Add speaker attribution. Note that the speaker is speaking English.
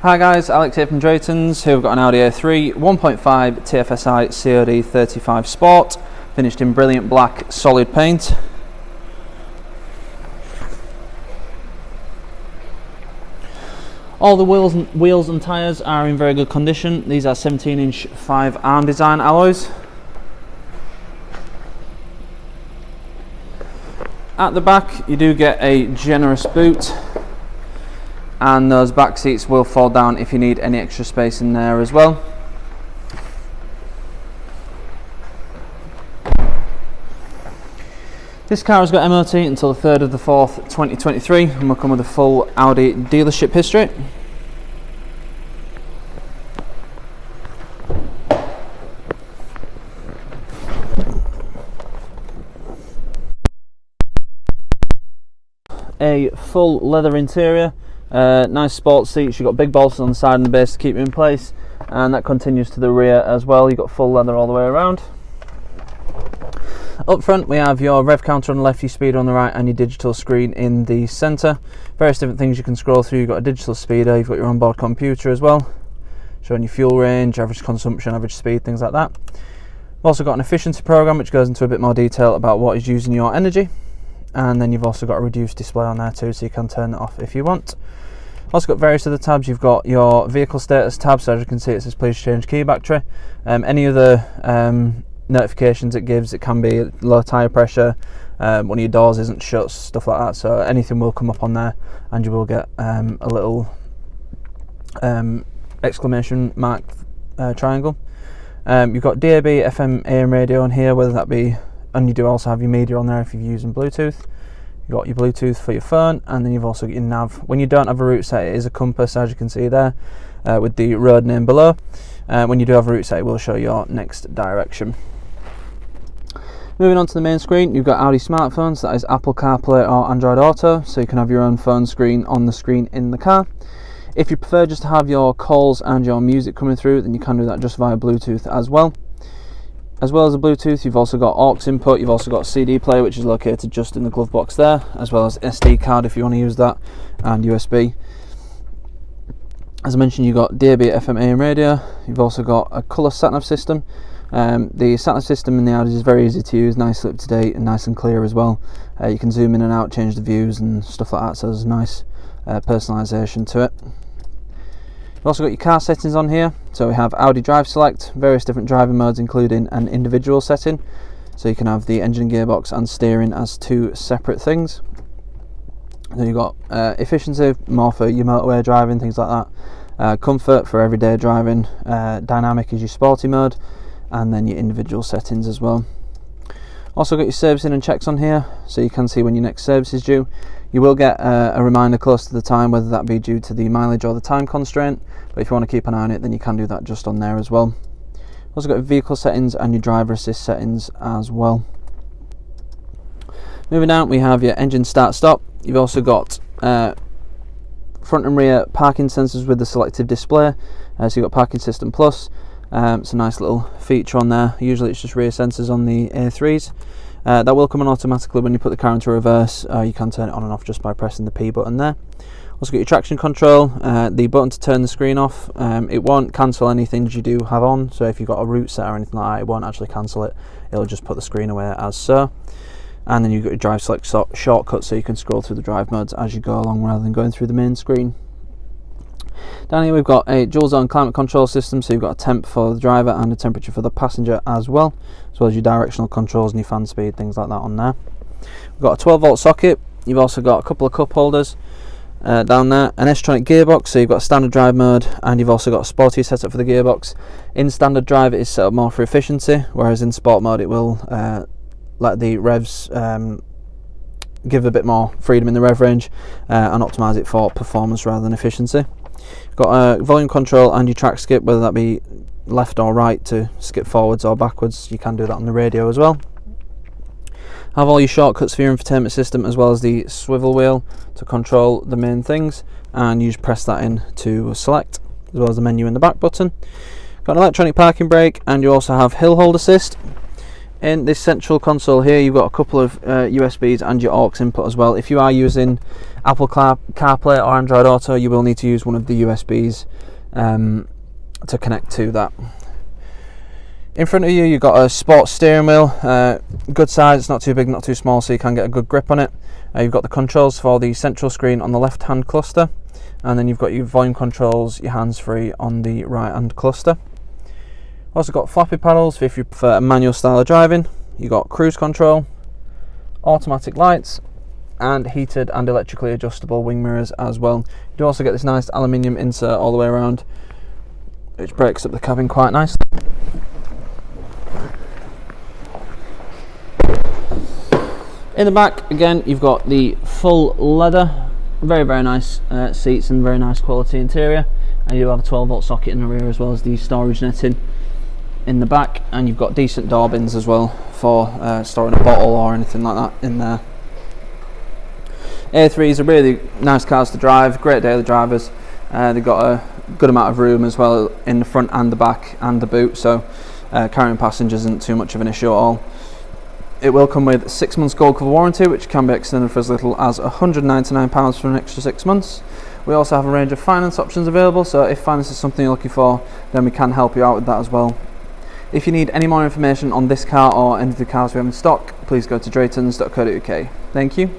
Speaker 1: Hi guys, Alex here from Drayton's. Here we've got an Audi A3 1.5 TFSI CoD 35 Sport, finished in brilliant black solid paint. All the wheels and tyres are in very good condition. These are 17-inch 5-arm design alloys. At the back you do get a generous boot, and those back seats will fall down if you need any extra space in there as well. This car has got MOT until the 3rd of the 4th 2023 and will come with a full Audi dealership history. A full leather interior, nice sports seats. You've got big bolsters on the side and the base to keep you in place, and that continues to the rear as well. You've got full leather all the way around. Up front we have your Rev Counter on the left, your speedo on the right, and your digital screen in the centre. Various different things you can scroll through. You've got a digital speedo, you've got your onboard computer as well, showing your fuel range, average consumption, average speed, things like that. We've also got an efficiency program which goes into a bit more detail about what is using your energy. And then you've also got a reduced display on there too, so you can turn it off if you want. Also got various other tabs. You've got your vehicle status tab, so as you can see it says please change key battery. Any other notifications it gives, it can be low tyre pressure, one of your doors isn't shut, stuff like that. So anything will come up on there, and you will get a little exclamation mark triangle. You've got DAB, FM, AM radio on here, whether that be, and you do also have your media on there if you're using Bluetooth. You've got your Bluetooth for your phone, and then you've also got your nav. When you don't have a route set, it is a compass, as you can see there, with the road name below. When you do have a route set, it will show your next direction. Moving on to the main screen, you've got Audi smartphones, that is Apple CarPlay or Android Auto, so you can have your own phone screen on the screen in the car. If you prefer just to have your calls and your music coming through, then you can do that just via Bluetooth as well. As well as the Bluetooth, you've also got aux input, you've also got a CD player which is located just in the glove box there, as well as SD card if you want to use that, and USB. As I mentioned, you've got DAB, FM, AM radio. You've also got a colour sat-nav system. The sat-nav system in the Audi is very easy to use, nice up to date and nice and clear as well. You can zoom in and out, change the views and stuff like that, so there's a nice personalisation to it. You've also got your car settings on here, so we have Audi Drive Select, various different driving modes including an individual setting, so you can have the engine, gearbox and steering as two separate things. Then you've got efficiency, more for your motorway driving, things like that, comfort for everyday driving, dynamic is your sporty mode, and then your individual settings as well. Also got your servicing and checks on here, so you can see when your next service is due. You will get a reminder close to the time, whether that be due to the mileage or the time constraint, but if you want to keep an eye on it, then you can do that just on there as well. Also got vehicle settings and your driver assist settings as well. Moving down, we have your engine start stop. You've also got front and rear parking sensors with the selective display, so you've got Parking System Plus. It's a nice little feature on there. Usually it's just rear sensors on the A3s. That will come on automatically when you put the car into reverse. You can turn it on and off just by pressing the P button there. Also got your traction control, the button to turn the screen off. It won't cancel anything you do have on, so if you've got a route set or anything like that, it won't actually cancel it. It'll just put the screen away as so. And then you've got your drive select shortcut, so you can scroll through the drive modes as you go along rather than going through the main screen. Down here we've got a dual zone climate control system, so you've got a temp for the driver and a temperature for the passenger as well as your directional controls and your fan speed, things like that on there. We've got a 12 volt socket. You've also got a couple of cup holders down there, an Tronic gearbox, so you've got a standard drive mode, and you've also got a sporty setup for the gearbox. In standard drive it is set up more for efficiency, whereas in sport mode it will let the revs give a bit more freedom in the rev range and optimise it for performance rather than efficiency. You've got a volume control and your track skip, whether that be left or right to skip forwards or backwards. You can do that on the radio as well. Have all your shortcuts for your infotainment system, as well as the swivel wheel to control the main things, and you just press that in to select, as well as the menu in the back button. Got an electronic parking brake, and you also have hill hold assist. In this central console here, you've got a couple of USBs and your aux input as well. If you are using Apple CarPlay or Android Auto, you will need to use one of the USBs to connect to that. In front of you, you've got a sports steering wheel, good size, it's not too big, not too small, so you can get a good grip on it. You've got the controls for the central screen on the left hand cluster, and then you've got your volume controls, your hands-free on the right hand cluster. Also got flappy paddles for if you prefer a manual style of driving. You've got cruise control, automatic lights, and heated and electrically adjustable wing mirrors as well. You do also get this nice aluminium insert all the way around, which breaks up the cabin quite nicely. In the back, again, you've got the full leather, very nice seats and very nice quality interior. And you have a 12-volt socket in the rear as well as the storage netting in the back, and you've got decent door bins as well for storing a bottle or anything like that in there. A3s are really nice cars to drive, great daily drivers. They've got a good amount of room as well in the front and the back and the boot, so carrying passengers isn't too much of an issue at all. It will come with 6 months gold cover warranty, which can be extended for as little as £199 for an extra 6 months. We also have a range of finance options available, so if finance is something you're looking for, then we can help you out with that as well. If you need any more information on this car or any of the cars we have in stock, please go to draytons.co.uk. Thank you.